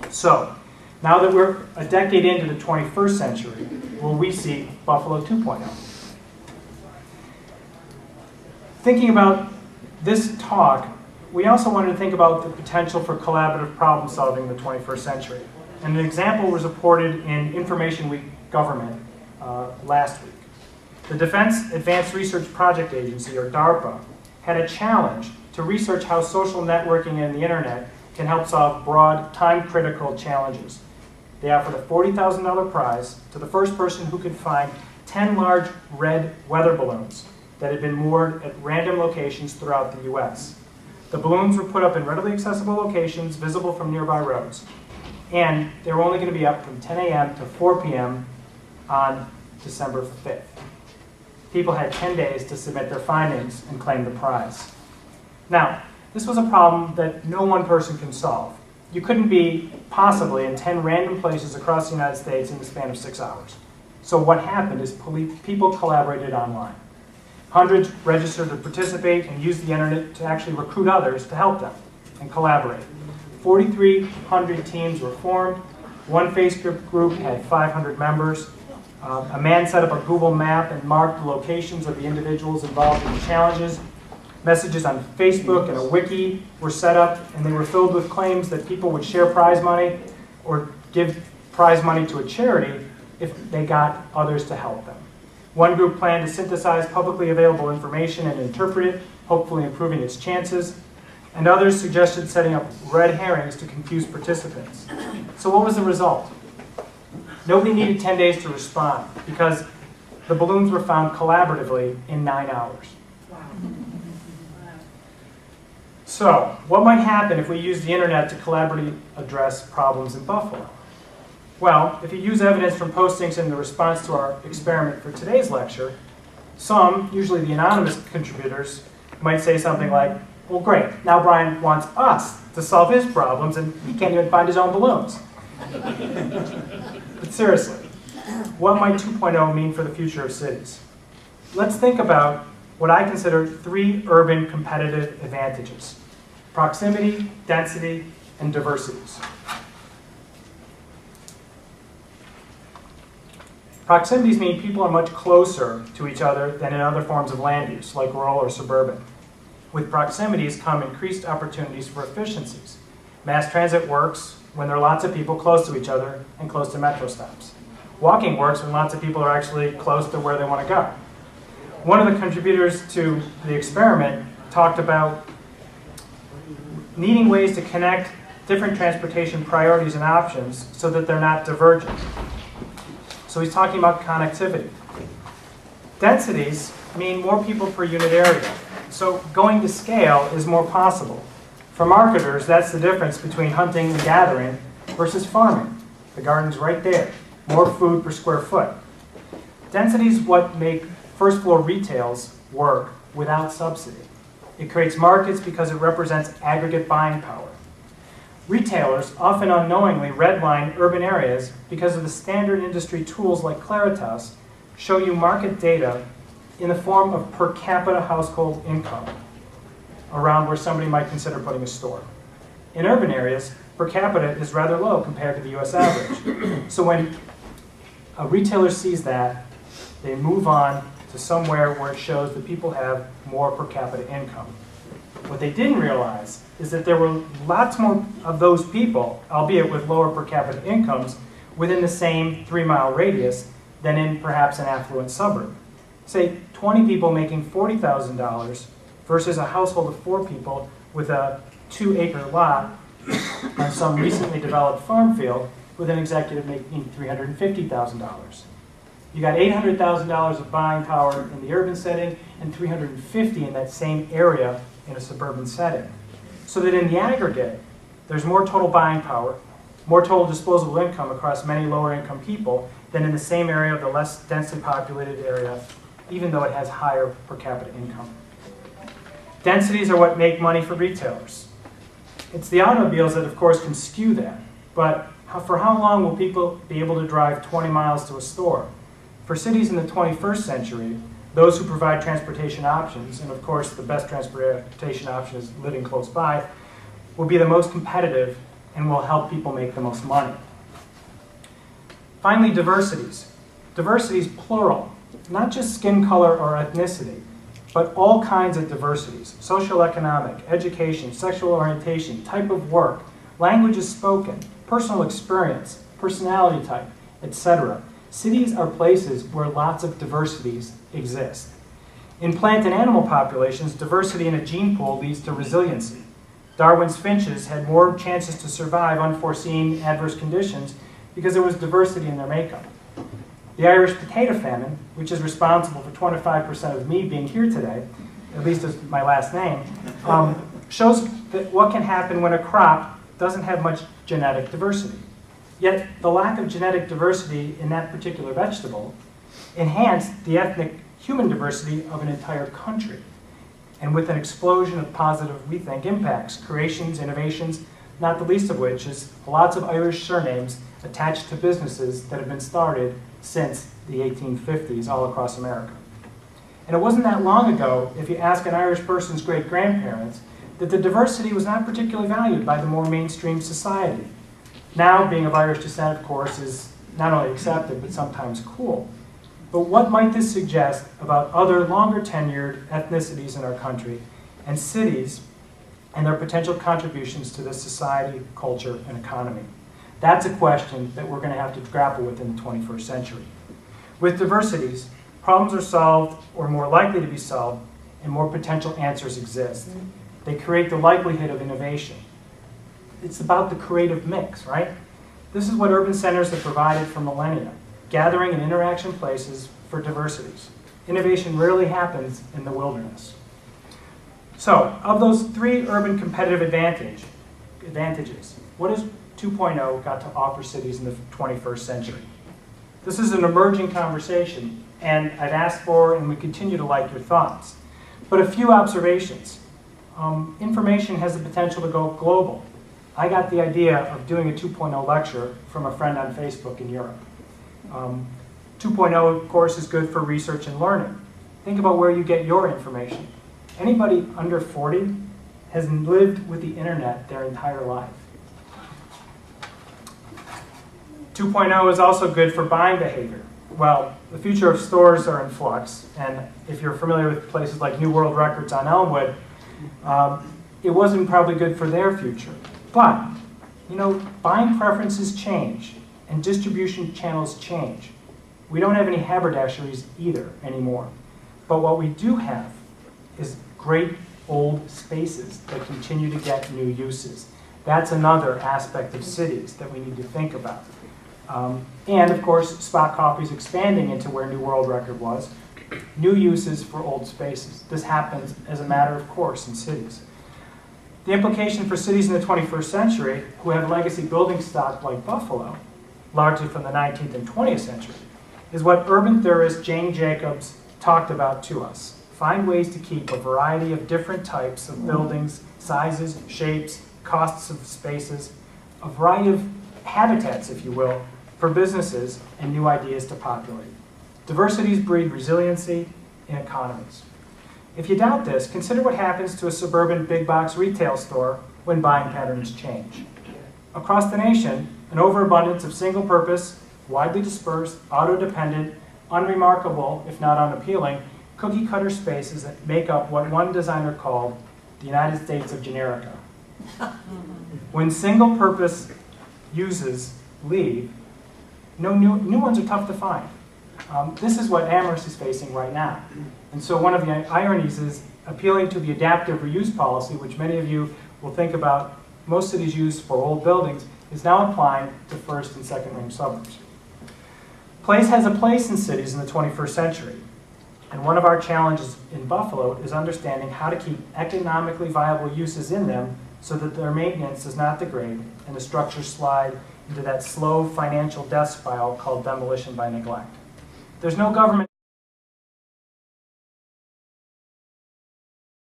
So, now that we're a decade into the 21st century, will we see Buffalo 2.0? Thinking about this talk, we also wanted to think about the potential for collaborative problem solving in the 21st century. And an example was reported in Information Week Government last week. The Defense Advanced Research Project Agency, or DARPA, had a challenge to research how social networking and the internet can help solve broad, time-critical challenges. They offered a $40,000 prize to the first person who could find 10 large red weather balloons that had been moored at random locations throughout the US. The balloons were put up in readily accessible locations visible from nearby roads. And they were only going to be up from 10 a.m. to 4 p.m. on December 5th. People had 10 days to submit their findings and claim the prize. Now, this was a problem that no one person can solve. You couldn't be possibly in 10 random places across the United States in the span of 6 hours. So what happened is people collaborated online. Hundreds registered to participate and used the internet to actually recruit others to help them and collaborate. 4,300 teams were formed. One Facebook group had 500 members. A man set up a Google map and marked the locations of the individuals involved in the challenges. Messages on Facebook and a wiki were set up, and they were filled with claims that people would share prize money or give prize money to a charity if they got others to help them. One group planned to synthesize publicly available information and interpret it, hopefully improving its chances. And others suggested setting up red herrings to confuse participants. So what was the result? Nobody needed 10 days to respond because the balloons were found collaboratively in 9 hours. So, what might happen if we use the internet to collaboratively address problems in Buffalo? Well, if you use evidence from postings in the response to our experiment for today's lecture, some, usually the anonymous contributors, might say something like, well, great, now Brian wants us to solve his problems and he can't even find his own balloons. But seriously, what might 2.0 mean for the future of cities? Let's think about what I consider 3 urban competitive advantages: proximity, density, and diversities. Proximities mean people are much closer to each other than in other forms of land use, like rural or suburban. With proximities come increased opportunities for efficiencies. Mass transit works when there are lots of people close to each other and close to metro stops. Walking works when lots of people are actually close to where they want to go. One of the contributors to the experiment talked about needing ways to connect different transportation priorities and options so that they're not divergent. So he's talking about connectivity. Densities mean more people per unit area. So going to scale is more possible. For marketers, that's the difference between hunting and gathering versus farming. The garden's right there. More food per square foot. Density is what make first floor retails work without subsidy. It creates markets because it represents aggregate buying power. Retailers often unknowingly redline urban areas because of the standard industry tools like Claritas show you market data in the form of per capita household income around where somebody might consider putting a store. In urban areas, per capita is rather low compared to the US average. So when a retailer sees that, they move on to somewhere where it shows that people have more per capita income. What they didn't realize is that there were lots more of those people, albeit with lower per capita incomes, within the same 3-mile radius than in perhaps an affluent suburb. Say 20 people making $40,000 versus a household of 4 people with a 2-acre lot on some recently developed farm field with an executive making $350,000. You got $800,000 of buying power in the urban setting and $350,000 in that same area in a suburban setting. So that in the aggregate, there's more total buying power, more total disposable income across many lower income people than in the same area of the less densely populated area, even though it has higher per capita income. Densities are what make money for retailers. It's the automobiles that, of course, can skew that. But for how long will people be able to drive 20 miles to a store? For cities in the 21st century, those who provide transportation options, and of course the best transportation option is living close by, will be the most competitive and will help people make the most money. Finally, diversities. Diversities plural, not just skin color or ethnicity, but all kinds of diversities: social, economic, education, sexual orientation, type of work, languages spoken, personal experience, personality type, etc. Cities are places where lots of diversities exist. In plant and animal populations, diversity in a gene pool leads to resiliency. Darwin's finches had more chances to survive unforeseen adverse conditions because there was diversity in their makeup. The Irish potato famine, which is responsible for 25% of me being here today, at least as my last name, shows that what can happen when a crop doesn't have much genetic diversity. Yet the lack of genetic diversity in that particular vegetable enhanced the ethnic human diversity of an entire country. And with an explosion of positive, we think, impacts, creations, innovations, not the least of which is lots of Irish surnames attached to businesses that have been started since the 1850s all across America. And it wasn't that long ago, if you ask an Irish person's great-grandparents, that the diversity was not particularly valued by the more mainstream society. Now, being of Irish descent, of course, is not only accepted, but sometimes cool. But what might this suggest about other longer-tenured ethnicities in our country and cities and their potential contributions to this society, culture, and economy? That's a question that we're going to have to grapple with in the 21st century. With diversities, problems are solved or more likely to be solved, and more potential answers exist. They create the likelihood of innovation. It's about the creative mix, right? This is what urban centers have provided for millennia: gathering and interaction places for diversities. Innovation rarely happens in the wilderness. So, of those three urban competitive advantages, what has 2.0 got to offer cities in the 21st century? This is an emerging conversation, and I've asked for and we continue to like your thoughts. But a few observations. Information has the potential to go global. I got the idea of doing a 2.0 lecture from a friend on Facebook in Europe. 2.0, of course, is good for research and learning. Think about where you get your information. Anybody under 40 has lived with the internet their entire life. 2.0 is also good for buying behavior. Well, the future of stores are in flux, and if you're familiar with places like New World Records on Elmwood, it wasn't probably good for their future. But, you know, buying preferences change, and distribution channels change. We don't have any haberdasheries either anymore. But what we do have is great old spaces that continue to get new uses. That's another aspect of cities that we need to think about. And of course, Spot Coffee is expanding into where New World Record was. New uses for old spaces. This happens as a matter of course in cities. The implication for cities in the 21st century who have legacy building stock like Buffalo, largely from the 19th and 20th century, is what urban theorist Jane Jacobs talked about to us. Find ways to keep a variety of different types of buildings, sizes, shapes, costs of spaces, a variety of habitats, if you will, for businesses and new ideas to populate. Diversities breed resiliency in economies. If you doubt this, consider what happens to a suburban big box retail store when buying patterns change. Across the nation, an overabundance of single-purpose, widely dispersed, auto-dependent, unremarkable, if not unappealing, cookie-cutter spaces that make up what one designer called the United States of Generica. When single-purpose uses leave, new ones are tough to find. This is what Amherst is facing right now. And so one of the ironies is appealing to the adaptive reuse policy, which many of you will think about most cities use for old buildings, is now applying to first and second ring suburbs. Place has a place in cities in the 21st century. And one of our challenges in Buffalo is understanding how to keep economically viable uses in them so that their maintenance does not degrade and the structures slide into that slow financial death spiral called demolition by neglect. There's no government